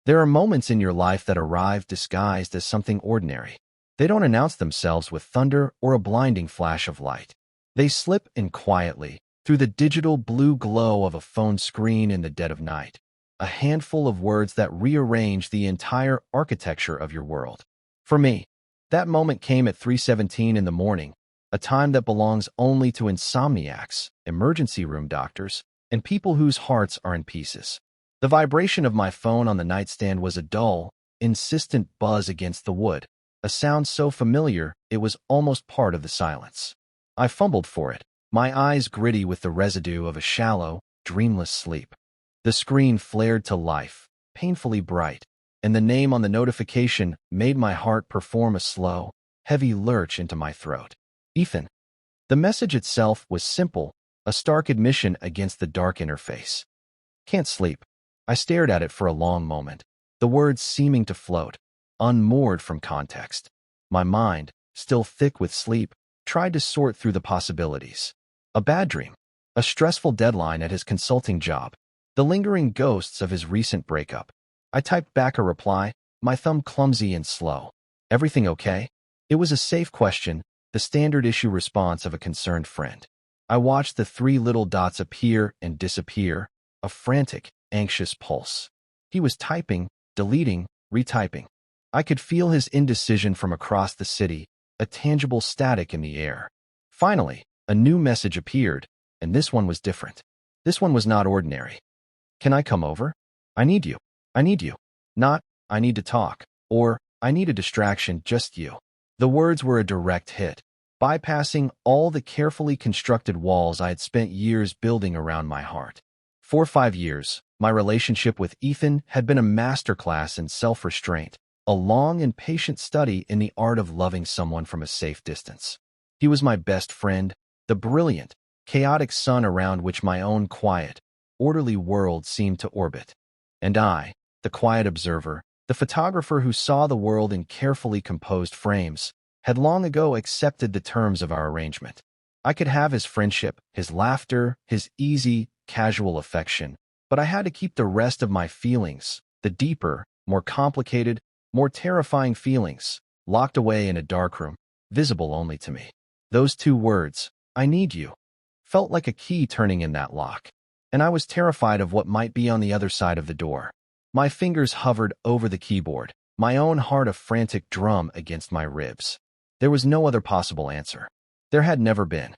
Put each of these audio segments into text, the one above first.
There are moments in your life that arrive disguised as something ordinary. They don't announce themselves with thunder or a blinding flash of light. They slip in quietly, through the digital blue glow of a phone screen in the dead of night. A handful of words that rearrange the entire architecture of your world. For me, that moment came at 3:17 in the morning, a time that belongs only to insomniacs, emergency room doctors, and people whose hearts are in pieces. The vibration of my phone on the nightstand was a dull, insistent buzz against the wood, a sound so familiar it was almost part of the silence. I fumbled for it, my eyes gritty with the residue of a shallow, dreamless sleep. The screen flared to life, painfully bright, and the name on the notification made my heart perform a slow, heavy lurch into my throat. Ethan. The message itself was simple, a stark admission against the dark interface. Can't sleep. I stared at it for a long moment, the words seeming to float, unmoored from context. My mind, still thick with sleep, tried to sort through the possibilities. A bad dream, a stressful deadline at his consulting job, the lingering ghosts of his recent breakup. I typed back a reply, my thumb clumsy and slow. Everything okay? It was a safe question, the standard issue response of a concerned friend. I watched the three little dots appear and disappear, a frantic, anxious pulse. He was typing, deleting, retyping. I could feel his indecision from across the city, a tangible static in the air. Finally, a new message appeared, and this one was different. This one was not ordinary. Can I come over? I need you. I need you. Not, I need to talk, or, I need a distraction, just you. The words were a direct hit, bypassing all the carefully constructed walls I had spent years building around my heart. For 5 years, my relationship with Ethan had been a masterclass in self-restraint, a long and patient study in the art of loving someone from a safe distance. He was my best friend, the brilliant, chaotic sun around which my own quiet, orderly world seemed to orbit. And I, the quiet observer, the photographer who saw the world in carefully composed frames, had long ago accepted the terms of our arrangement. I could have his friendship, his laughter, his easy, casual affection, but I had to keep the rest of my feelings, the deeper, more complicated, more terrifying feelings, locked away in a darkroom, visible only to me. Those two words, I need you, felt like a key turning in that lock, and I was terrified of what might be on the other side of the door. My fingers hovered over the keyboard, my own heart a frantic drum against my ribs. There was no other possible answer. There had never been.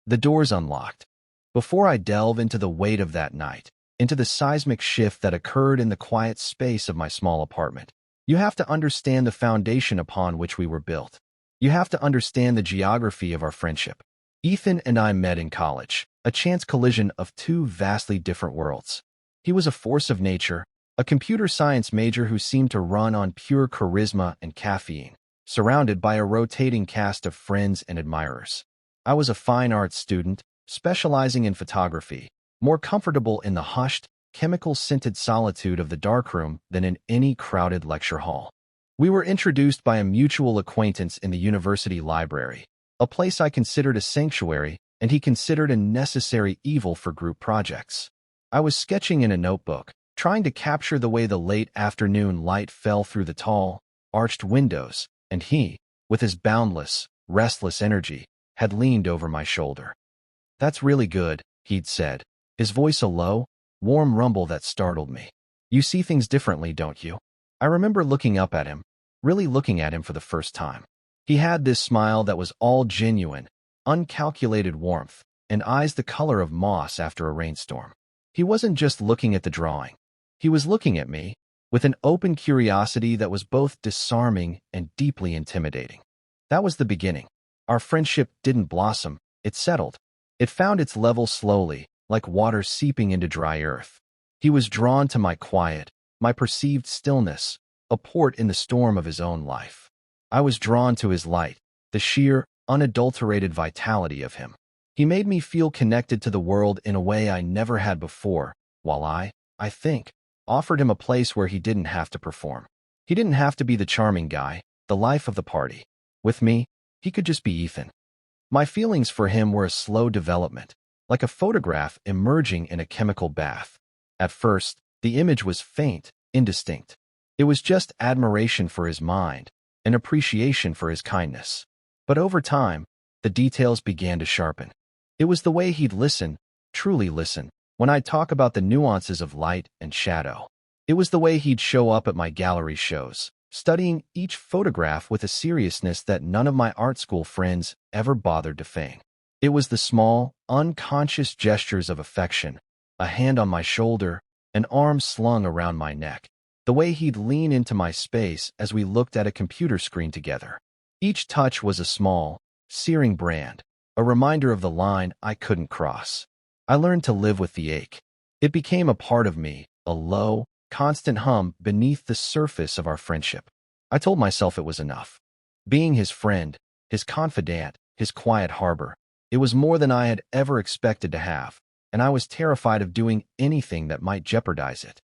The doors unlocked. Before I delve into the weight of that night, into the seismic shift that occurred in the quiet space of my small apartment, you have to understand the foundation upon which we were built. You have to understand the geography of our friendship. Ethan and I met in college, a chance collision of two vastly different worlds. He was a force of nature, a computer science major who seemed to run on pure charisma and caffeine, surrounded by a rotating cast of friends and admirers. I was a fine arts student, specializing in photography, more comfortable in the hushed, chemical-scented solitude of the darkroom than in any crowded lecture hall. We were introduced by a mutual acquaintance in the university library, a place I considered a sanctuary and he considered a necessary evil for group projects. I was sketching in a notebook, trying to capture the way the late afternoon light fell through the tall, arched windows, and he, with his boundless, restless energy, had leaned over my shoulder. "That's really good," he'd said, his voice a low, warm rumble that startled me. "You see things differently, don't you?" I remember looking up at him, really looking at him for the first time. He had this smile that was all genuine, uncalculated warmth, and eyes the color of moss after a rainstorm. He wasn't just looking at the drawing. He was looking at me, with an open curiosity that was both disarming and deeply intimidating. That was the beginning. Our friendship didn't blossom, it settled. It found its level slowly, like water seeping into dry earth. He was drawn to my quiet, my perceived stillness, a port in the storm of his own life. I was drawn to his light, the sheer, unadulterated vitality of him. He made me feel connected to the world in a way I never had before, while I think, offered him a place where he didn't have to perform. He didn't have to be the charming guy, the life of the party. With me, he could just be Ethan. My feelings for him were a slow development, like a photograph emerging in a chemical bath. At first, the image was faint, indistinct. It was just admiration for his mind, an appreciation for his kindness. But over time, the details began to sharpen. It was the way he'd listen, truly listen, when I'd talk about the nuances of light and shadow. It was the way he'd show up at my gallery shows, studying each photograph with a seriousness that none of my art school friends ever bothered to feign. It was the small, unconscious gestures of affection, a hand on my shoulder, an arm slung around my neck, the way he'd lean into my space as we looked at a computer screen together. Each touch was a small, searing brand, a reminder of the line I couldn't cross. I learned to live with the ache. It became a part of me, a low, constant hum beneath the surface of our friendship. I told myself it was enough. Being his friend, his confidant, his quiet harbor, it was more than I had ever expected to have, and I was terrified of doing anything that might jeopardize it.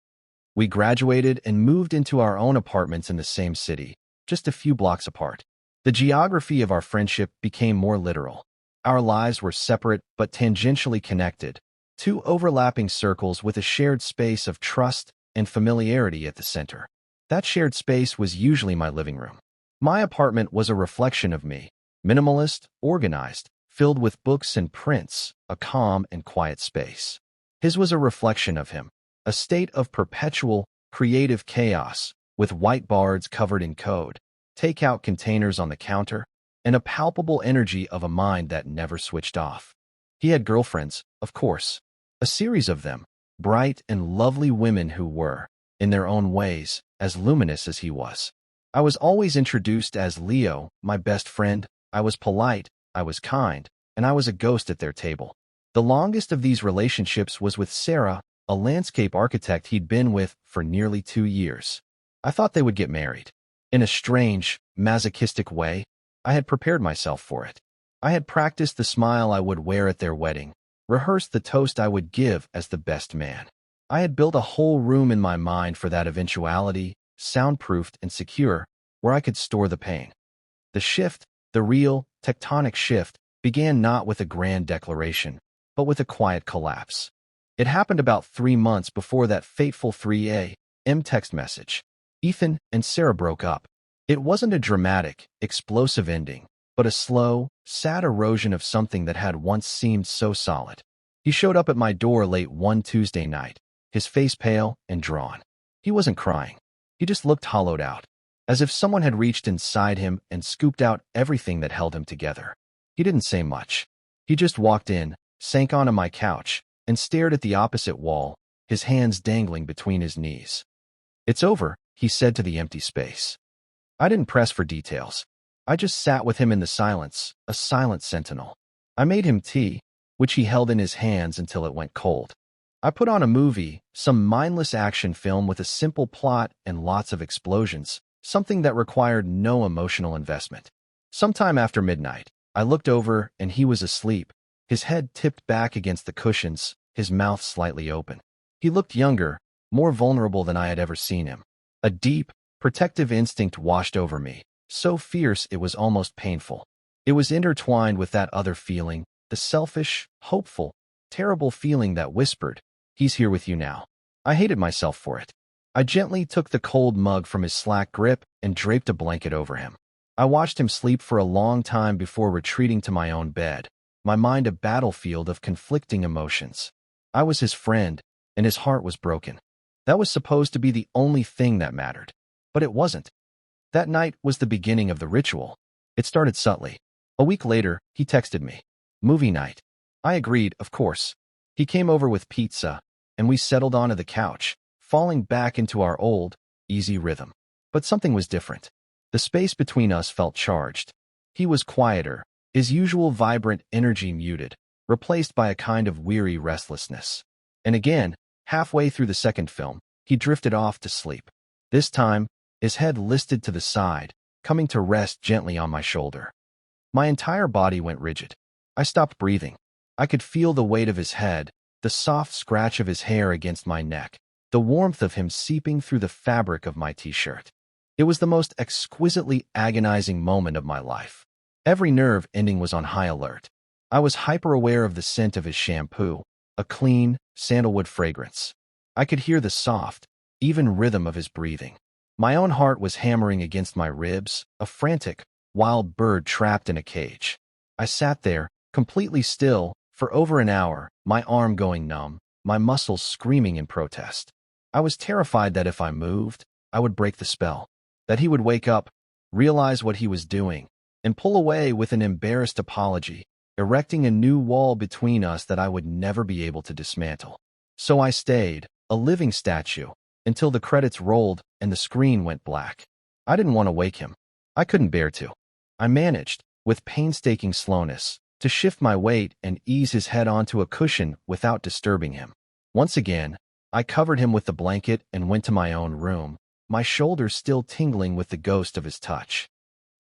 We graduated and moved into our own apartments in the same city, just a few blocks apart. The geography of our friendship became more literal. Our lives were separate but tangentially connected, two overlapping circles with a shared space of trust and familiarity at the center. That shared space was usually my living room. My apartment was a reflection of me, minimalist, organized, filled with books and prints, a calm and quiet space. His was a reflection of him, a state of perpetual, creative chaos, with whiteboards covered in code, takeout containers on the counter, and a palpable energy of a mind that never switched off. He had girlfriends, of course, a series of them, bright and lovely women who were, in their own ways, as luminous as he was. I was always introduced as Leo, my best friend. I was polite, I was kind, and I was a ghost at their table. The longest of these relationships was with Sarah, a landscape architect he'd been with for nearly 2 years. I thought they would get married. In a strange, masochistic way, I had prepared myself for it. I had practiced the smile I would wear at their wedding, rehearsed the toast I would give as the best man. I had built a whole room in my mind for that eventuality, soundproofed and secure, where I could store the pain. The shift, the real, tectonic shift, began not with a grand declaration, but with a quiet collapse. It happened about 3 months before that fateful 3 a.m. text message. Ethan and Sarah broke up. It wasn't a dramatic, explosive ending, but a slow, sad erosion of something that had once seemed so solid. He showed up at my door late one Tuesday night, his face pale and drawn. He wasn't crying. He just looked hollowed out, as if someone had reached inside him and scooped out everything that held him together. He didn't say much. He just walked in, sank onto my couch, and stared at the opposite wall, his hands dangling between his knees. "It's over," he said to the empty space. I didn't press for details. I just sat with him in the silence, a silent sentinel. I made him tea, which he held in his hands until it went cold. I put on a movie, some mindless action film with a simple plot and lots of explosions, something that required no emotional investment. Sometime after midnight, I looked over and he was asleep, his head tipped back against the cushions, his mouth slightly open. He looked younger, more vulnerable than I had ever seen him. A deep, protective instinct washed over me, so fierce it was almost painful. It was intertwined with that other feeling, the selfish, hopeful, terrible feeling that whispered, "He's here with you now." I hated myself for it. I gently took the cold mug from his slack grip and draped a blanket over him. I watched him sleep for a long time before retreating to my own bed, my mind a battlefield of conflicting emotions. I was his friend, and his heart was broken. That was supposed to be the only thing that mattered. But it wasn't. That night was the beginning of the ritual. It started subtly. A week later, he texted me. Movie night. I agreed, of course. He came over with pizza, and we settled onto the couch, falling back into our old, easy rhythm. But something was different. The space between us felt charged. He was quieter, his usual vibrant energy muted, replaced by a kind of weary restlessness. And again, halfway through the second film, he drifted off to sleep. This time, his head listed to the side, coming to rest gently on my shoulder. My entire body went rigid. I stopped breathing. I could feel the weight of his head, the soft scratch of his hair against my neck, the warmth of him seeping through the fabric of my t-shirt. It was the most exquisitely agonizing moment of my life. Every nerve ending was on high alert. I was hyper-aware of the scent of his shampoo, a clean, sandalwood fragrance. I could hear the soft, even rhythm of his breathing. My own heart was hammering against my ribs, a frantic, wild bird trapped in a cage. I sat there, completely still, for over an hour, my arm going numb, my muscles screaming in protest. I was terrified that if I moved, I would break the spell, that he would wake up, realize what he was doing, and pull away with an embarrassed apology, erecting a new wall between us that I would never be able to dismantle. So I stayed, a living statue, until the credits rolled and the screen went black. I didn't want to wake him. I couldn't bear to. I managed, with painstaking slowness, to shift my weight and ease his head onto a cushion without disturbing him. Once again, I covered him with the blanket and went to my own room, my shoulders still tingling with the ghost of his touch.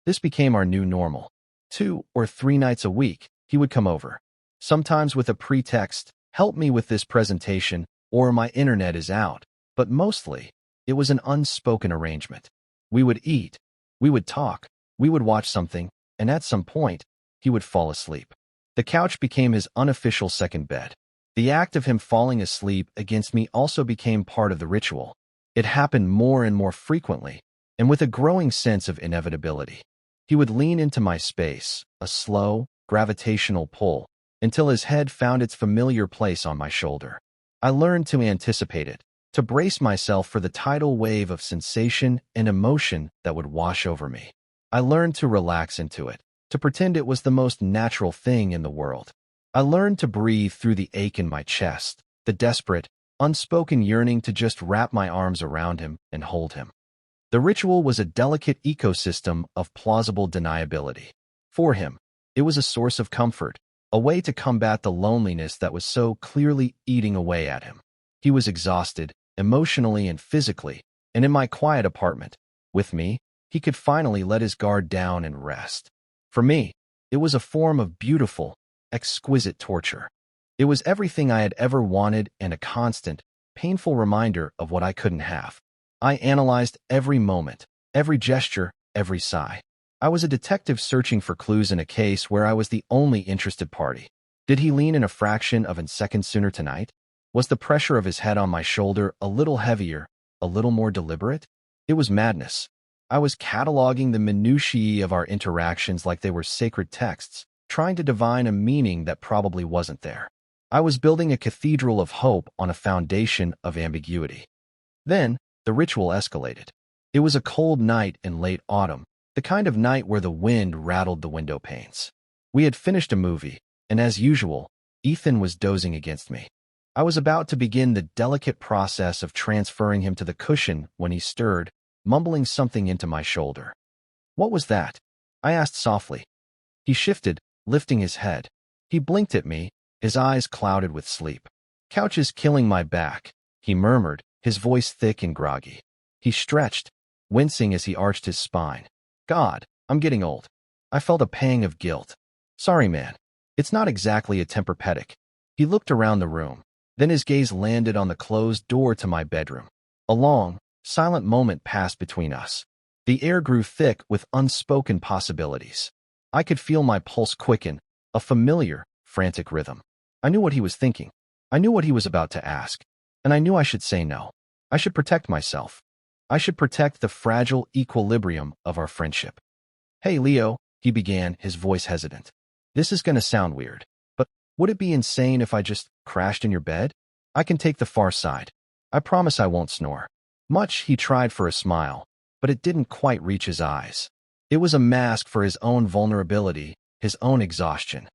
This became our new normal. 2 or 3 nights a week, he would come over. Sometimes with a pretext, help me with this presentation, or my internet is out, but mostly, it was an unspoken arrangement. We would eat, we would talk, we would watch something, and at some point, he would fall asleep. The couch became his unofficial second bed. The act of him falling asleep against me also became part of the ritual. It happened more and more frequently, and with a growing sense of inevitability. He would lean into my space, a slow, gravitational pull, until his head found its familiar place on my shoulder. I learned to anticipate it, to brace myself for the tidal wave of sensation and emotion that would wash over me. I learned to relax into it, to pretend it was the most natural thing in the world. I learned to breathe through the ache in my chest, the desperate, unspoken yearning to just wrap my arms around him and hold him. The ritual was a delicate ecosystem of plausible deniability. For him, it was a source of comfort, a way to combat the loneliness that was so clearly eating away at him. He was exhausted, emotionally and physically, and in my quiet apartment, with me, he could finally let his guard down and rest. For me, it was a form of beautiful, exquisite torture. It was everything I had ever wanted and a constant, painful reminder of what I couldn't have. I analyzed every moment, every gesture, every sigh. I was a detective searching for clues in a case where I was the only interested party. Did he lean in a fraction of a second sooner tonight? Was the pressure of his head on my shoulder a little heavier, a little more deliberate? It was madness. I was cataloging the minutiae of our interactions like they were sacred texts, trying to divine a meaning that probably wasn't there. I was building a cathedral of hope on a foundation of ambiguity. Then, the ritual escalated. It was a cold night in late autumn, the kind of night where the wind rattled the window panes. We had finished a movie, and as usual, Ethan was dozing against me. I was about to begin the delicate process of transferring him to the cushion when he stirred, mumbling something into my shoulder. "What was that?" I asked softly. He shifted, lifting his head. He blinked at me, his eyes clouded with sleep. "Couch is killing my back," he murmured, his voice thick and groggy. He stretched, wincing as he arched his spine. "God, I'm getting old." I felt a pang of guilt. "Sorry, man. It's not exactly a Tempur-Pedic." He looked around the room. Then his gaze landed on the closed door to my bedroom. A long, silent moment passed between us. The air grew thick with unspoken possibilities. I could feel my pulse quicken, a familiar, frantic rhythm. I knew what he was thinking. I knew what he was about to ask. And I knew I should say no. I should protect myself. I should protect the fragile equilibrium of our friendship. "Hey, Leo," he began, his voice hesitant. "This is going to sound weird, but would it be insane if I just crashed in your bed? I can take the far side. I promise I won't snore." Much he tried for a smile, but it didn't quite reach his eyes. It was a mask for his own vulnerability, his own exhaustion.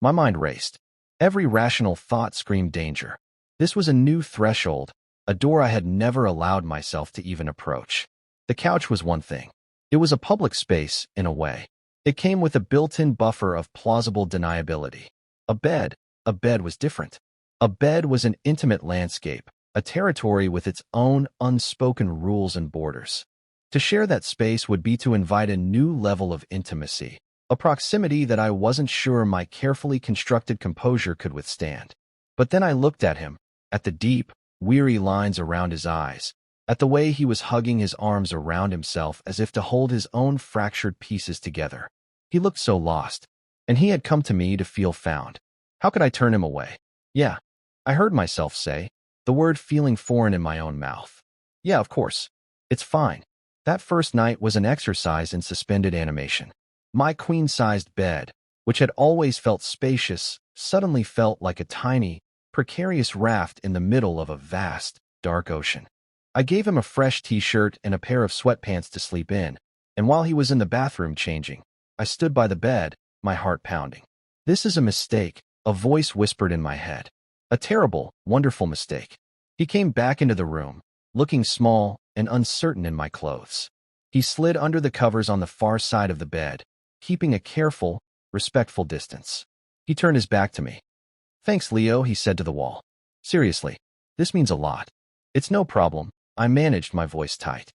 My mind raced. Every rational thought screamed danger. This was a new threshold, a door I had never allowed myself to even approach. The couch was one thing. It was a public space, in a way. It came with a built-in buffer of plausible deniability. A bed was different. A bed was an intimate landscape, a territory with its own unspoken rules and borders. To share that space would be to invite a new level of intimacy, a proximity that I wasn't sure my carefully constructed composure could withstand. But then I looked at him, at the deep, weary lines around his eyes, at the way he was hugging his arms around himself as if to hold his own fractured pieces together. He looked so lost, and he had come to me to feel found. How could I turn him away? "Yeah," I heard myself say, the word feeling foreign in my own mouth. "Yeah, of course. It's fine. That first night was an exercise in suspended animation. My queen-sized bed, which had always felt spacious, suddenly felt like a tiny, precarious raft in the middle of a vast, dark ocean. I gave him a fresh t-shirt and a pair of sweatpants to sleep in, and while he was in the bathroom changing, I stood by the bed, my heart pounding. "This is a mistake," a voice whispered in my head. "A terrible, wonderful mistake." He came back into the room, looking small and uncertain in my clothes. He slid under the covers on the far side of the bed, keeping a careful, respectful distance. He turned his back to me. "Thanks, Leo," he said to the wall. "Seriously, this means a lot." "It's no problem," I managed, my voice tight.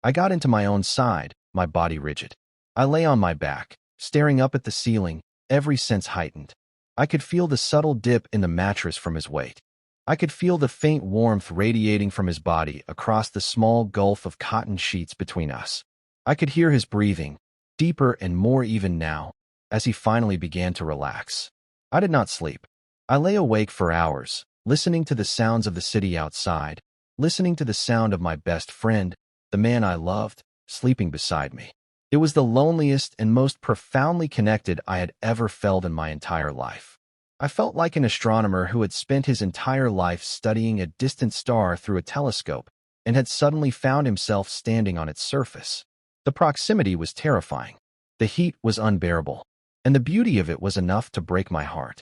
I got into my own side, my body rigid. I lay on my back, staring up at the ceiling, every sense heightened. I could feel the subtle dip in the mattress from his weight. I could feel the faint warmth radiating from his body across the small gulf of cotton sheets between us. I could hear his breathing, deeper and more even now, as he finally began to relax. I did not sleep. I lay awake for hours, listening to the sounds of the city outside, listening to the sound of my best friend, the man I loved, sleeping beside me. It was the loneliest and most profoundly connected I had ever felt in my entire life. I felt like an astronomer who had spent his entire life studying a distant star through a telescope and had suddenly found himself standing on its surface. The proximity was terrifying. The heat was unbearable, and the beauty of it was enough to break my heart.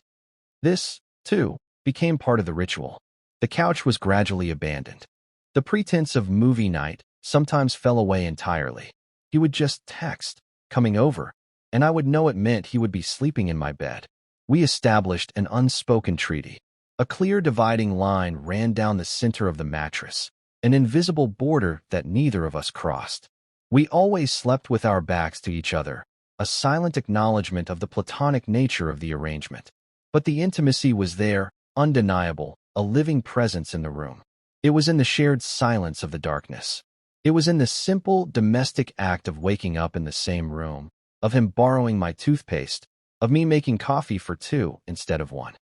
This, too, became part of the ritual. The couch was gradually abandoned. The pretense of movie night sometimes fell away entirely. He would just text, "Coming over," and I would know it meant he would be sleeping in my bed. We established an unspoken treaty. A clear dividing line ran down the center of the mattress, an invisible border that neither of us crossed. We always slept with our backs to each other, a silent acknowledgement of the platonic nature of the arrangement. But the intimacy was there, undeniable, a living presence in the room. It was in the shared silence of the darkness. It was in the simple, domestic act of waking up in the same room, of him borrowing my toothpaste, of me making coffee for two instead of one.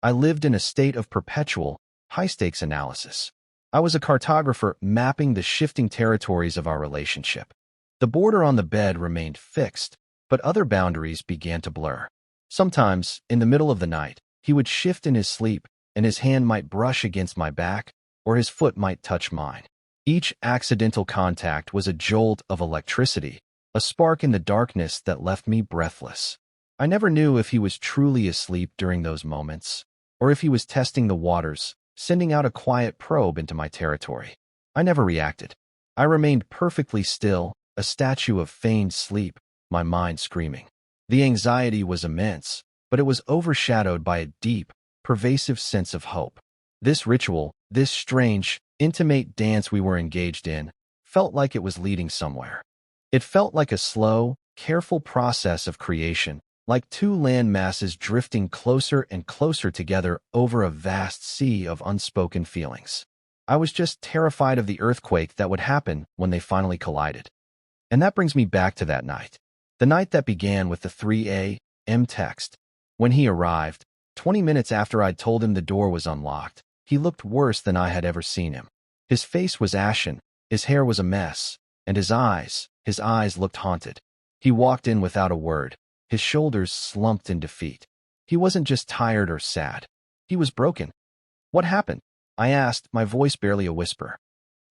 I lived in a state of perpetual, high-stakes analysis. I was a cartographer mapping the shifting territories of our relationship. The border on the bed remained fixed, but other boundaries began to blur. Sometimes, in the middle of the night, he would shift in his sleep, and his hand might brush against my back, or his foot might touch mine. Each accidental contact was a jolt of electricity, a spark in the darkness that left me breathless. I never knew if he was truly asleep during those moments, or if he was testing the waters, sending out a quiet probe into my territory. I never reacted. I remained perfectly still, a statue of feigned sleep, my mind screaming. The anxiety was immense, but it was overshadowed by a deep, pervasive sense of hope. This ritual, this strange, intimate dance we were engaged in, felt like it was leading somewhere. It felt like a slow, careful process of creation, like two land masses drifting closer and closer together over a vast sea of unspoken feelings. I was just terrified of the earthquake that would happen when they finally collided. And that brings me back to that night. The night that began with the 3 a.m. text. When he arrived, 20 minutes after I'd told him the door was unlocked, he looked worse than I had ever seen him. His face was ashen, his hair was a mess, and his eyes looked haunted. He walked in without a word, his shoulders slumped in defeat. He wasn't just tired or sad. He was broken. "What happened?" I asked, my voice barely a whisper.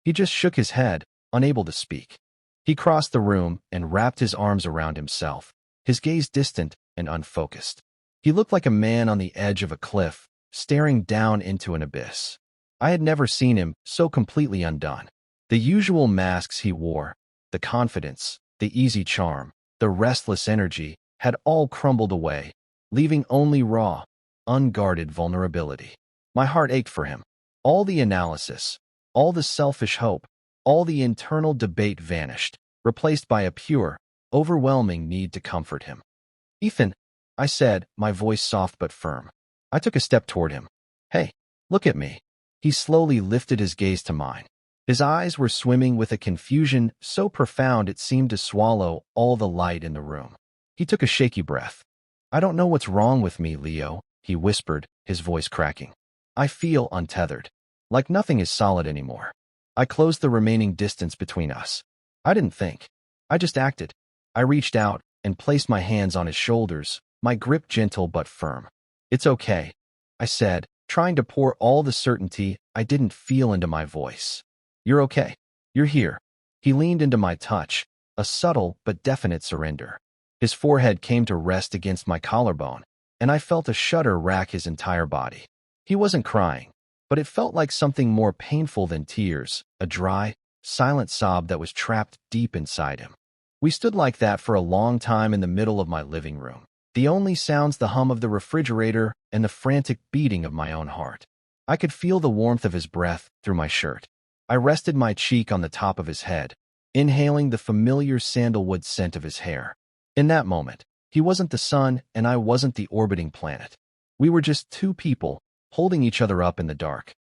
He just shook his head, unable to speak. He crossed the room and wrapped his arms around himself, his gaze distant and unfocused. He looked like a man on the edge of a cliff, staring down into an abyss. I had never seen him so completely undone. The usual masks he wore, the confidence, the easy charm, the restless energy, had all crumbled away, leaving only raw, unguarded vulnerability. My heart ached for him. All the analysis, all the selfish hope, all the internal debate vanished, replaced by a pure, overwhelming need to comfort him. "Ethan," I said, my voice soft but firm. I took a step toward him. "Hey, look at me." He slowly lifted his gaze to mine. His eyes were swimming with a confusion so profound it seemed to swallow all the light in the room. He took a shaky breath. "I don't know what's wrong with me, Leo," he whispered, his voice cracking. "I feel untethered, like nothing is solid anymore." I closed the remaining distance between us. I didn't think. I just acted. I reached out and placed my hands on his shoulders, my grip gentle but firm. "It's okay," I said, trying to pour all the certainty I didn't feel into my voice. "You're okay. You're here." He leaned into my touch, a subtle but definite surrender. His forehead came to rest against my collarbone, and I felt a shudder rack his entire body. He wasn't crying, but it felt like something more painful than tears, a dry, silent sob that was trapped deep inside him. We stood like that for a long time in the middle of my living room. The only sounds the hum of the refrigerator and the frantic beating of my own heart. I could feel the warmth of his breath through my shirt. I rested my cheek on the top of his head, inhaling the familiar sandalwood scent of his hair. In that moment, he wasn't the sun and I wasn't the orbiting planet. We were just two people, holding each other up in the dark.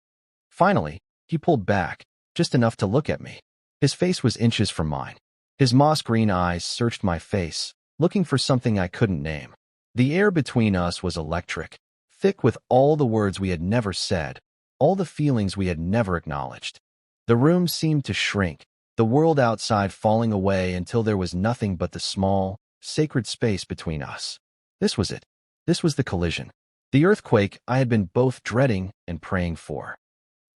Finally, he pulled back, just enough to look at me. His face was inches from mine. His moss-green eyes searched my face, looking for something I couldn't name. The air between us was electric, thick with all the words we had never said, all the feelings we had never acknowledged. The room seemed to shrink, the world outside falling away until there was nothing but the small, sacred space between us. This was it. This was the collision. The earthquake I had been both dreading and praying for.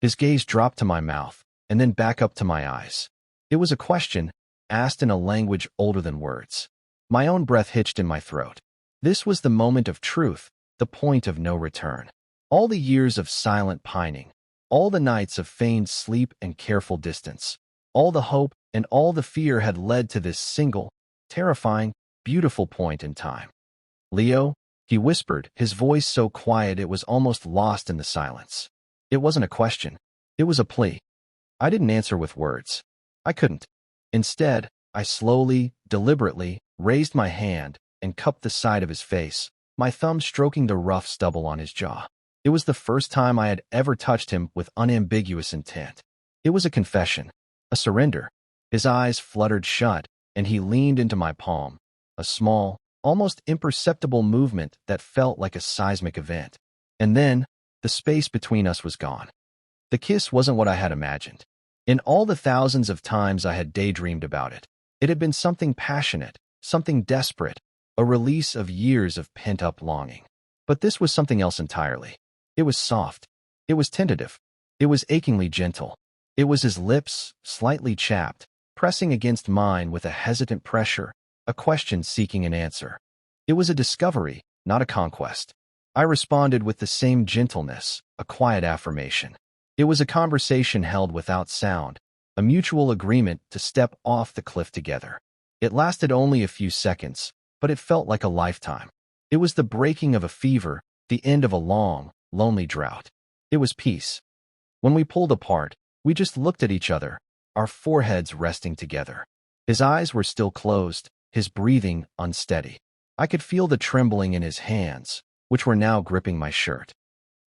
His gaze dropped to my mouth, and then back up to my eyes. It was a question, asked in a language older than words. My own breath hitched in my throat. This was the moment of truth, the point of no return. All the years of silent pining, all the nights of feigned sleep and careful distance, all the hope and all the fear had led to this single, terrifying, beautiful point in time. "Leo," he whispered, his voice so quiet it was almost lost in the silence. It wasn't a question. It was a plea. I didn't answer with words. I couldn't. Instead, I slowly, deliberately, raised my hand and cupped the side of his face, my thumb stroking the rough stubble on his jaw. It was the first time I had ever touched him with unambiguous intent. It was a confession, a surrender. His eyes fluttered shut, and he leaned into my palm, a small, almost imperceptible movement that felt like a seismic event. And then, the space between us was gone. The kiss wasn't what I had imagined. In all the thousands of times I had daydreamed about it, it had been something passionate, something desperate, a release of years of pent-up longing. But this was something else entirely. It was soft. It was tentative. It was achingly gentle. It was his lips, slightly chapped, pressing against mine with a hesitant pressure, a question seeking an answer. It was a discovery, not a conquest. I responded with the same gentleness, a quiet affirmation. It was a conversation held without sound, a mutual agreement to step off the cliff together. It lasted only a few seconds, but it felt like a lifetime. It was the breaking of a fever, the end of a long, lonely drought. It was peace. When we pulled apart, we just looked at each other, our foreheads resting together. His eyes were still closed, his breathing unsteady. I could feel the trembling in his hands, which were now gripping my shirt.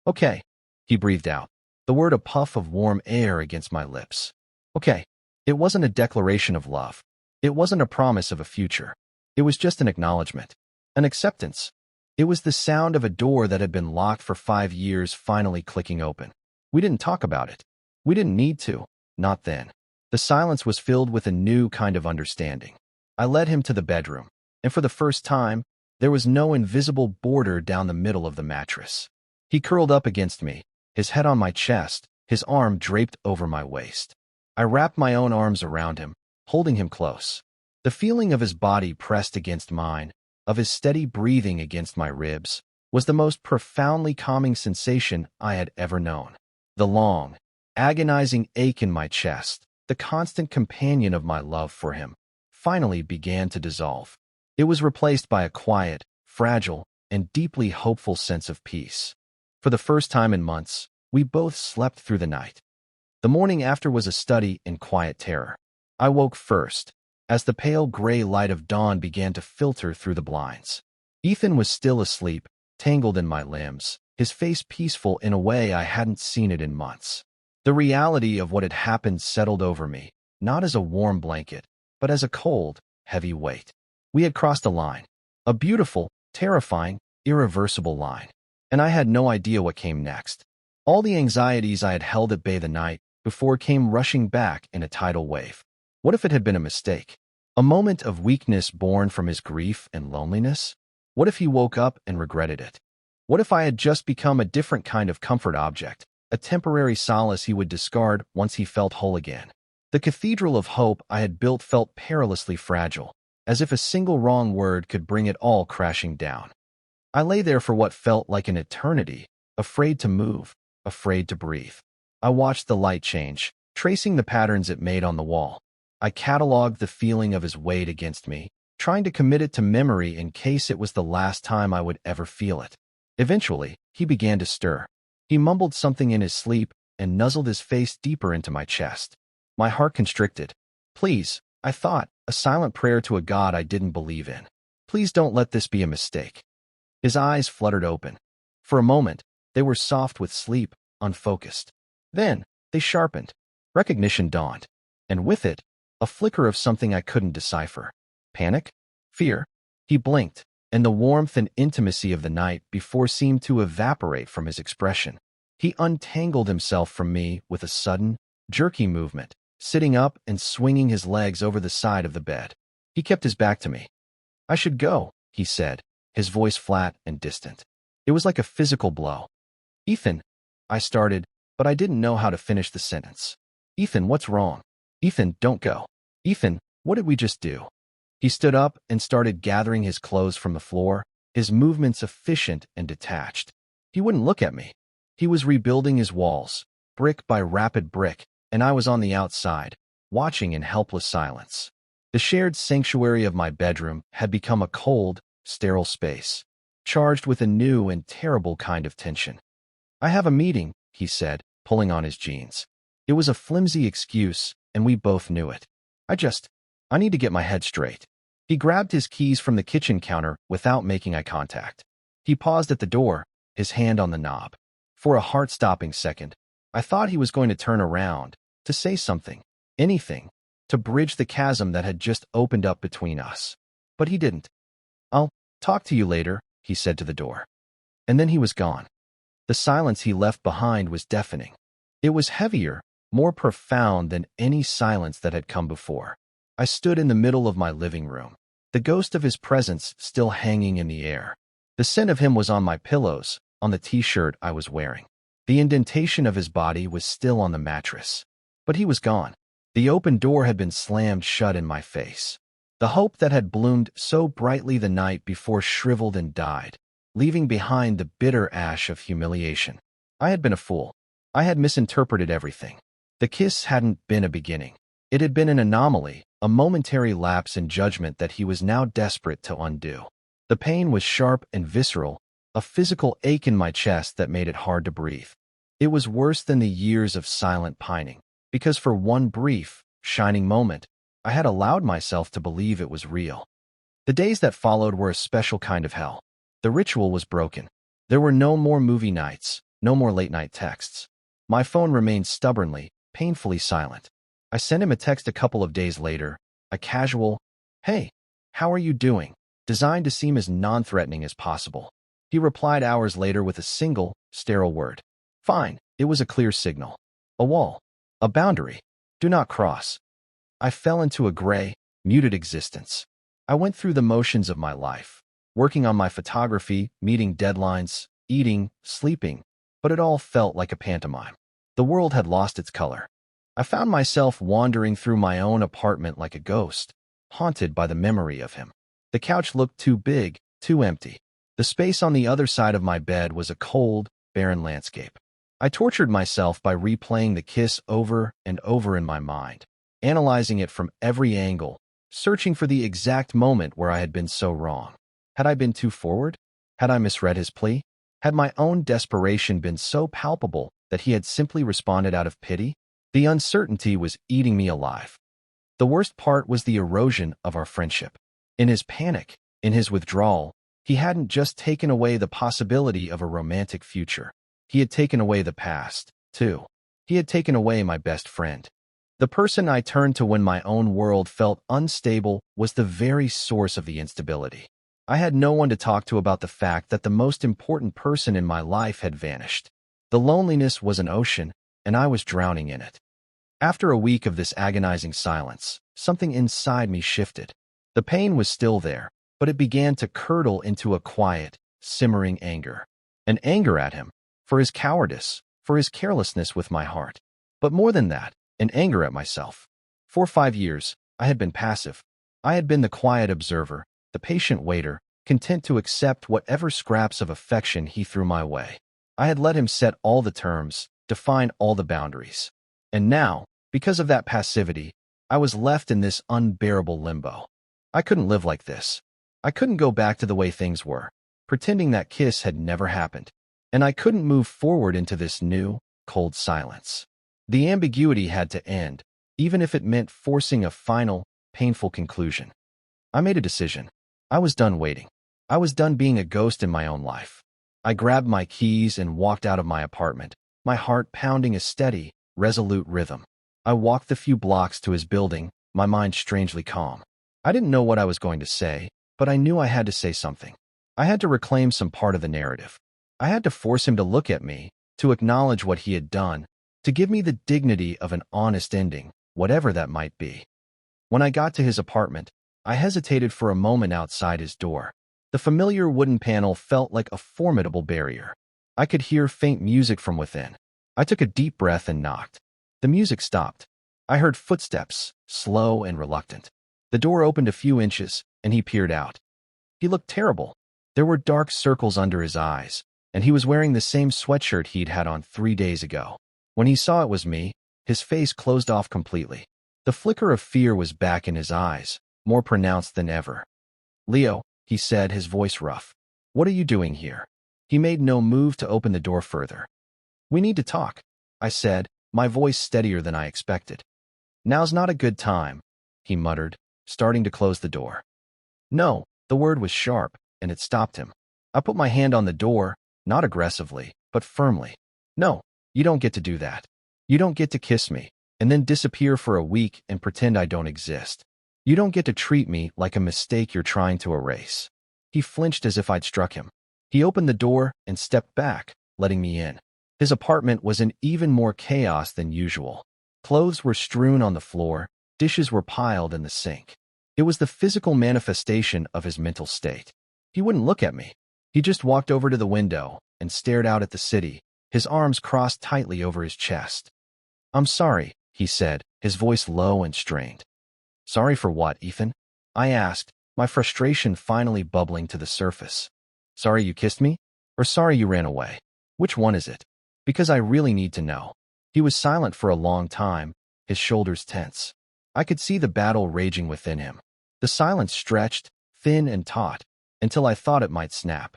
"Okay," he breathed out, the word a puff of warm air against my lips. "Okay." It wasn't a declaration of love. It wasn't a promise of a future. It was just an acknowledgement, an acceptance. It was the sound of a door that had been locked for 5 years finally clicking open. We didn't talk about it. We didn't need to, not then. The silence was filled with a new kind of understanding. I led him to the bedroom, and for the first time, there was no invisible border down the middle of the mattress. He curled up against me, his head on my chest, his arm draped over my waist. I wrapped my own arms around him, holding him close. The feeling of his body pressed against mine, of his steady breathing against my ribs, was the most profoundly calming sensation I had ever known. The long, agonizing ache in my chest, the constant companion of my love for him, finally began to dissolve. It was replaced by a quiet, fragile, and deeply hopeful sense of peace. For the first time in months, we both slept through the night. The morning after was a study in quiet terror. I woke first, as the pale gray light of dawn began to filter through the blinds. Ethan was still asleep, tangled in my limbs, his face peaceful in a way I hadn't seen it in months. The reality of what had happened settled over me, not as a warm blanket, but as a cold, heavy weight. We had crossed a line, a beautiful, terrifying, irreversible line, and I had no idea what came next. All the anxieties I had held at bay the night before came rushing back in a tidal wave. What if it had been a mistake? A moment of weakness born from his grief and loneliness? What if he woke up and regretted it? What if I had just become a different kind of comfort object, a temporary solace he would discard once he felt whole again? The cathedral of hope I had built felt perilously fragile, as if a single wrong word could bring it all crashing down. I lay there for what felt like an eternity, afraid to move, afraid to breathe. I watched the light change, tracing the patterns it made on the wall. I cataloged the feeling of his weight against me, trying to commit it to memory in case it was the last time I would ever feel it. Eventually, he began to stir. He mumbled something in his sleep and nuzzled his face deeper into my chest. My heart constricted. Please, I thought, a silent prayer to a God I didn't believe in. Please don't let this be a mistake. His eyes fluttered open. For a moment, they were soft with sleep, unfocused. Then, they sharpened. Recognition dawned. And with it, a flicker of something I couldn't decipher. Panic? Fear? He blinked, and the warmth and intimacy of the night before seemed to evaporate from his expression. He untangled himself from me with a sudden, jerky movement, sitting up and swinging his legs over the side of the bed. He kept his back to me. I should go, he said, his voice flat and distant. It was like a physical blow. Ethan, I started, but I didn't know how to finish the sentence. Ethan, what's wrong? Ethan, don't go. Ethan, what did we just do? He stood up and started gathering his clothes from the floor, his movements efficient and detached. He wouldn't look at me. He was rebuilding his walls, brick by rapid brick, and I was on the outside, watching in helpless silence. The shared sanctuary of my bedroom had become a cold, sterile space, charged with a new and terrible kind of tension. I have a meeting, he said, pulling on his jeans. It was a flimsy excuse, and we both knew it. I need to get my head straight. He grabbed his keys from the kitchen counter without making eye contact. He paused at the door, his hand on the knob. For a heart-stopping second, I thought he was going to turn around, to say something, anything, to bridge the chasm that had just opened up between us. But he didn't. I'll talk to you later, he said to the door. And then he was gone. The silence he left behind was deafening. It was heavier, more profound than any silence that had come before. I stood in the middle of my living room, the ghost of his presence still hanging in the air. The scent of him was on my pillows, on the t-shirt I was wearing. The indentation of his body was still on the mattress. But he was gone. The open door had been slammed shut in my face. The hope that had bloomed so brightly the night before shriveled and died, leaving behind the bitter ash of humiliation. I had been a fool. I had misinterpreted everything. The kiss hadn't been a beginning. It had been an anomaly, a momentary lapse in judgment that he was now desperate to undo. The pain was sharp and visceral, a physical ache in my chest that made it hard to breathe. It was worse than the years of silent pining, because for one brief, shining moment, I had allowed myself to believe it was real. The days that followed were a special kind of hell. The ritual was broken. There were no more movie nights, no more late-night texts. My phone remained stubbornly, painfully silent. I sent him a text a couple of days later, a casual, "Hey, how are you doing?" designed to seem as non-threatening as possible. He replied hours later with a single, sterile word. Fine, it was a clear signal. A wall. A boundary. Do not cross. I fell into a gray, muted existence. I went through the motions of my life, working on my photography, meeting deadlines, eating, sleeping, but it all felt like a pantomime. The world had lost its color. I found myself wandering through my own apartment like a ghost, haunted by the memory of him. The couch looked too big, too empty. The space on the other side of my bed was a cold, barren landscape. I tortured myself by replaying the kiss over and over in my mind, analyzing it from every angle, searching for the exact moment where I had been so wrong. Had I been too forward? Had I misread his plea? Had my own desperation been so palpable that he had simply responded out of pity? The uncertainty was eating me alive. The worst part was the erosion of our friendship. In his panic, in his withdrawal, he hadn't just taken away the possibility of a romantic future. He had taken away the past, too. He had taken away my best friend. The person I turned to when my own world felt unstable was the very source of the instability. I had no one to talk to about the fact that the most important person in my life had vanished. The loneliness was an ocean, and I was drowning in it. After a week of this agonizing silence, something inside me shifted. The pain was still there, but it began to curdle into a quiet, simmering anger. An anger at him, for his cowardice, for his carelessness with my heart. But more than that, an anger at myself. For 5 years, I had been passive. I had been the quiet observer, the patient waiter, content to accept whatever scraps of affection he threw my way. I had let him set all the terms, define all the boundaries. And now, because of that passivity, I was left in this unbearable limbo. I couldn't live like this. I couldn't go back to the way things were, pretending that kiss had never happened. And I couldn't move forward into this new, cold silence. The ambiguity had to end, even if it meant forcing a final, painful conclusion. I made a decision. I was done waiting. I was done being a ghost in my own life. I grabbed my keys and walked out of my apartment, my heart pounding a steady, resolute rhythm. I walked the few blocks to his building, my mind strangely calm. I didn't know what I was going to say, but I knew I had to say something. I had to reclaim some part of the narrative. I had to force him to look at me, to acknowledge what he had done, to give me the dignity of an honest ending, whatever that might be. When I got to his apartment, I hesitated for a moment outside his door. The familiar wooden panel felt like a formidable barrier. I could hear faint music from within. I took a deep breath and knocked. The music stopped. I heard footsteps, slow and reluctant. The door opened a few inches, and he peered out. He looked terrible. There were dark circles under his eyes, and he was wearing the same sweatshirt he'd had on 3 days ago. When he saw it was me, his face closed off completely. The flicker of fear was back in his eyes, more pronounced than ever. "Leo," he said, his voice rough. "What are you doing here?" He made no move to open the door further. "We need to talk," I said, my voice steadier than I expected. "Now's not a good time," he muttered, starting to close the door. No, the word was sharp, and it stopped him. I put my hand on the door, not aggressively, but firmly. "No, you don't get to do that. You don't get to kiss me, and then disappear for a week and pretend I don't exist. You don't get to treat me like a mistake you're trying to erase." He flinched as if I'd struck him. He opened the door and stepped back, letting me in. His apartment was in even more chaos than usual. Clothes were strewn on the floor, dishes were piled in the sink. It was the physical manifestation of his mental state. He wouldn't look at me. He just walked over to the window and stared out at the city, his arms crossed tightly over his chest. "I'm sorry," he said, his voice low and strained. "Sorry for what, Ethan?" I asked, my frustration finally bubbling to the surface. "Sorry you kissed me? Or sorry you ran away? Which one is it? Because I really need to know." He was silent for a long time, his shoulders tense. I could see the battle raging within him. The silence stretched, thin and taut, until I thought it might snap.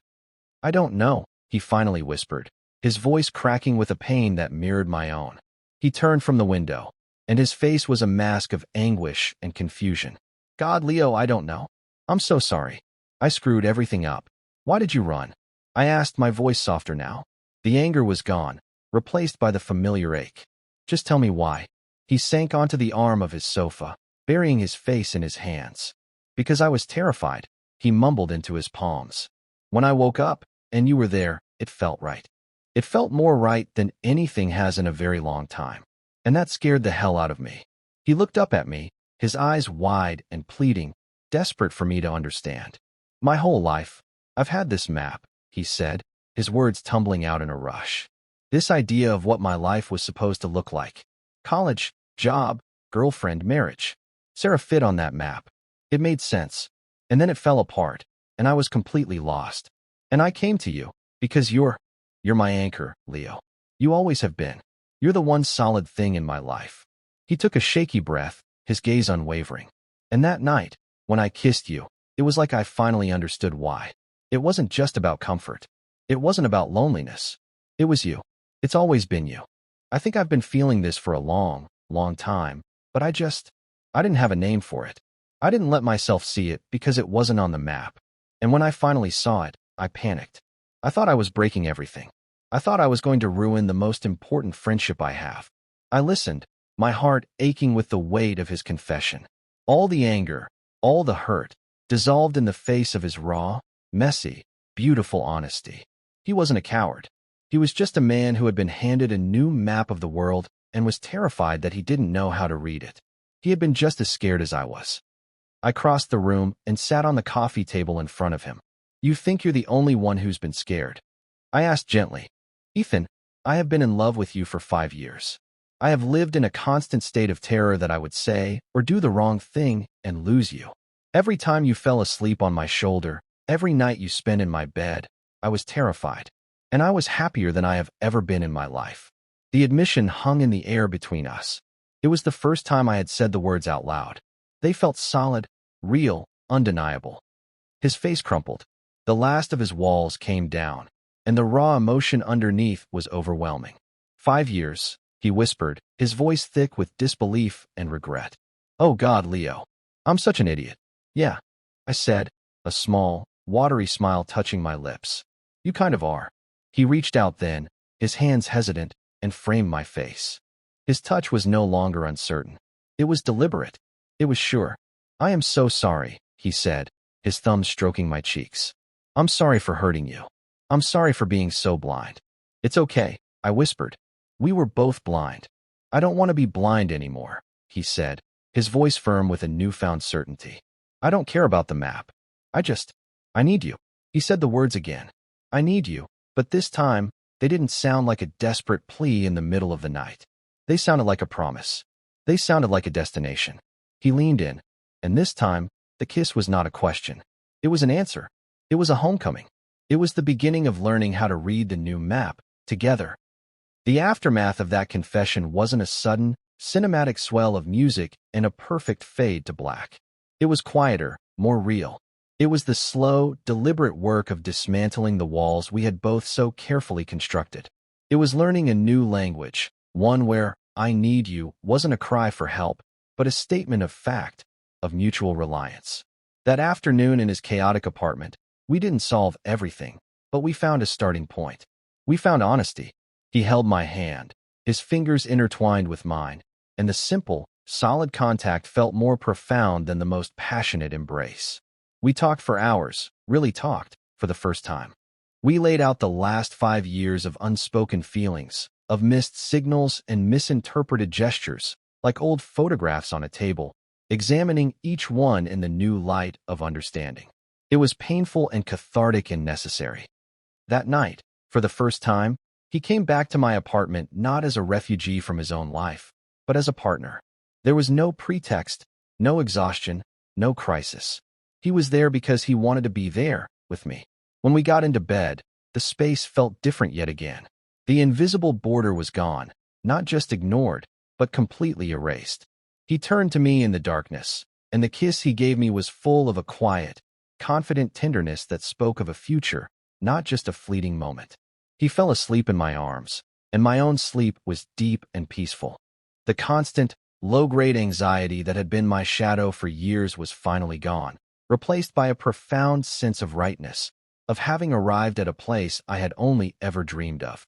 "I don't know," he finally whispered, his voice cracking with a pain that mirrored my own. He turned from the window, and his face was a mask of anguish and confusion. "God, Leo, I don't know. I'm so sorry. I screwed everything up. Why did you run?" I asked, my voice softer now. The anger was gone, replaced by the familiar ache. "Just tell me why." He sank onto the arm of his sofa, burying his face in his hands. "Because I was terrified," he mumbled into his palms. "When I woke up, and you were there, it felt right. It felt more right than anything has in a very long time. And that scared the hell out of me." He looked up at me, his eyes wide and pleading, desperate for me to understand. "My whole life, I've had this map," he said, his words tumbling out in a rush. This idea of what my life was supposed to look like. College, job, girlfriend, marriage. Sarah fit on that map. It made sense. And then it fell apart, and I was completely lost. And I came to you, because you're my anchor, Leo. You always have been. You're the one solid thing in my life." He took a shaky breath, his gaze unwavering. "And that night, when I kissed you, it was like I finally understood why. It wasn't just about comfort. It wasn't about loneliness. It was you. It's always been you. I think I've been feeling this for a long, long time, but I didn't have a name for it. I didn't let myself see it because it wasn't on the map. And when I finally saw it, I panicked. I thought I was breaking everything. I thought I was going to ruin the most important friendship I have." I listened, my heart aching with the weight of his confession. All the anger, all the hurt, dissolved in the face of his raw, messy, beautiful honesty. He wasn't a coward. He was just a man who had been handed a new map of the world and was terrified that he didn't know how to read it. He had been just as scared as I was. I crossed the room and sat on the coffee table in front of him. You think you're the only one who's been scared? I asked gently. Ethan, I have been in love with you for 5 years. I have lived in a constant state of terror that I would say or do the wrong thing and lose you. Every time you fell asleep on my shoulder, every night you spent in my bed, I was terrified. And I was happier than I have ever been in my life. The admission hung in the air between us. It was the first time I had said the words out loud. They felt solid, real, undeniable. His face crumpled. The last of his walls came down, and the raw emotion underneath was overwhelming. 5 years, he whispered, his voice thick with disbelief and regret. Oh God, Leo. I'm such an idiot. Yeah, I said, a small, watery smile touching my lips. You kind of are. He reached out then, his hands hesitant, and framed my face. His touch was no longer uncertain. It was deliberate. It was sure. I am so sorry, he said, his thumb stroking my cheeks. I'm sorry for hurting you. I'm sorry for being so blind. It's okay, I whispered. We were both blind. I don't want to be blind anymore, he said, his voice firm with a newfound certainty. I don't care about the map. I need you. He said the words again. I need you, but this time, they didn't sound like a desperate plea in the middle of the night. They sounded like a promise. They sounded like a destination. He leaned in, and this time, the kiss was not a question. It was an answer. It was a homecoming. It was the beginning of learning how to read the new map, together. The aftermath of that confession wasn't a sudden, cinematic swell of music and a perfect fade to black. It was quieter, more real. It was the slow, deliberate work of dismantling the walls we had both so carefully constructed. It was learning a new language, one where I need you wasn't a cry for help, but a statement of fact, of mutual reliance. That afternoon in his chaotic apartment, we didn't solve everything, but we found a starting point. We found honesty. He held my hand, his fingers intertwined with mine, and the simple, solid contact felt more profound than the most passionate embrace. We talked for hours, really talked, for the first time. We laid out the last 5 years of unspoken feelings, of missed signals and misinterpreted gestures, like old photographs on a table, examining each one in the new light of understanding. It was painful and cathartic and necessary. That night, for the first time, he came back to my apartment not as a refugee from his own life, but as a partner. There was no pretext, no exhaustion, no crisis. He was there because he wanted to be there, with me. When we got into bed, the space felt different yet again. The invisible border was gone, not just ignored, but completely erased. He turned to me in the darkness, and the kiss he gave me was full of a quiet, confident tenderness that spoke of a future, not just a fleeting moment. He fell asleep in my arms, and my own sleep was deep and peaceful. The constant, low-grade anxiety that had been my shadow for years was finally gone, replaced by a profound sense of rightness, of having arrived at a place I had only ever dreamed of.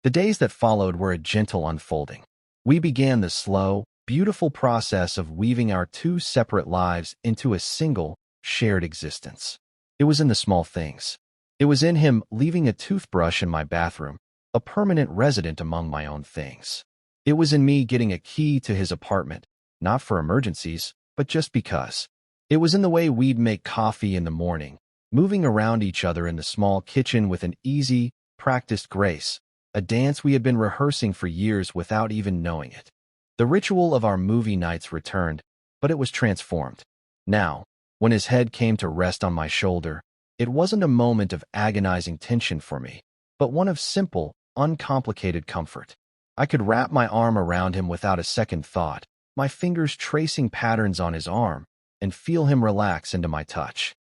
The days that followed were a gentle unfolding. We began the slow, beautiful process of weaving our two separate lives into a single, shared existence. It was in the small things. It was in him leaving a toothbrush in my bathroom, a permanent resident among my own things. It was in me getting a key to his apartment, not for emergencies, but just because. It was in the way we'd make coffee in the morning, moving around each other in the small kitchen with an easy, practiced grace, a dance we had been rehearsing for years without even knowing it. The ritual of our movie nights returned, but it was transformed. Now, when his head came to rest on my shoulder, it wasn't a moment of agonizing tension for me, but one of simple, uncomplicated comfort. I could wrap my arm around him without a second thought, my fingers tracing patterns on his arm, and feel him relax into my touch.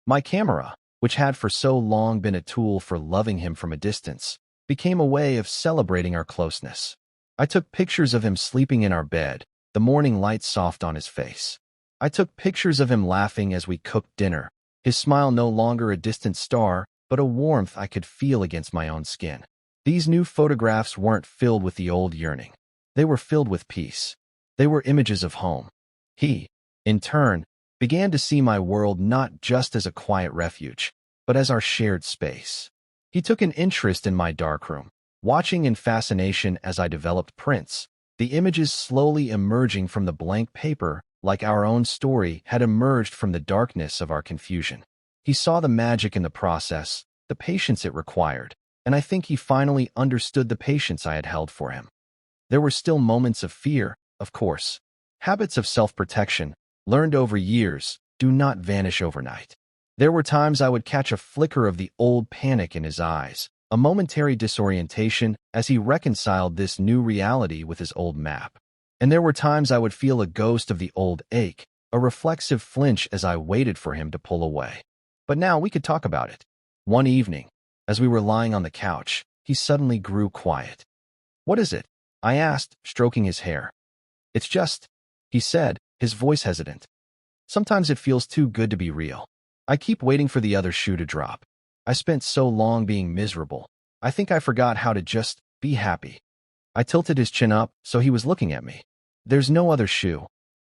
My camera, which had for so long been a tool for loving him from a distance, became a way of celebrating our closeness. I took pictures of him sleeping in our bed, the morning light soft on his face. I took pictures of him laughing as we cooked dinner, his smile no longer a distant star, but a warmth I could feel against my own skin. These new photographs weren't filled with the old yearning. They were filled with peace. They were images of home. He, in turn, began to see my world not just as a quiet refuge, but as our shared space. He took an interest in my darkroom, watching in fascination as I developed prints, the images slowly emerging from the blank paper, like our own story, had emerged from the darkness of our confusion. He saw the magic in the process, the patience it required, and I think he finally understood the patience I had held for him. There were still moments of fear, of course. Habits of self-protection, learned over years, do not vanish overnight. There were times I would catch a flicker of the old panic in his eyes, a momentary disorientation as he reconciled this new reality with his old map. And there were times I would feel a ghost of the old ache, a reflexive flinch as I waited for him to pull away. But now we could talk about it. One evening, as we were lying on the couch, he suddenly grew quiet. "What is it?" I asked, stroking his hair. "It's just," he said, his voice hesitant. "Sometimes it feels too good to be real. I keep waiting for the other shoe to drop. I spent so long being miserable. I think I forgot how to just be happy." I tilted his chin up so he was looking at me. "There's no other shoe,"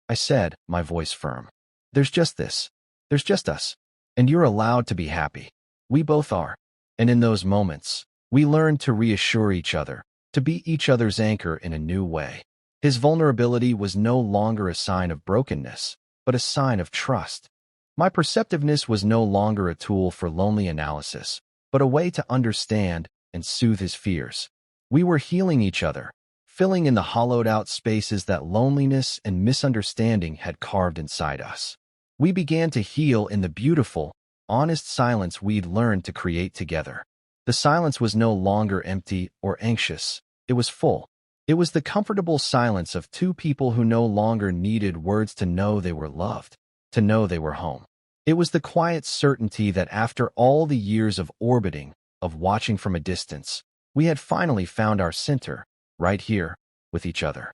I said, my voice firm. "There's just this. There's just us. And you're allowed to be happy. We both are." And in those moments, we learned to reassure each other, to be each other's anchor in a new way. His vulnerability was no longer a sign of brokenness, but a sign of trust. My perceptiveness was no longer a tool for lonely analysis, but a way to understand and soothe his fears. We were healing each other, filling in the hollowed-out spaces that loneliness and misunderstanding had carved inside us. We began to heal in the beautiful, honest silence we'd learned to create together. The silence was no longer empty or anxious. It was full. It was the comfortable silence of two people who no longer needed words to know they were loved, to know they were home. It was the quiet certainty that after all the years of orbiting, of watching from a distance, we had finally found our center, right here, with each other.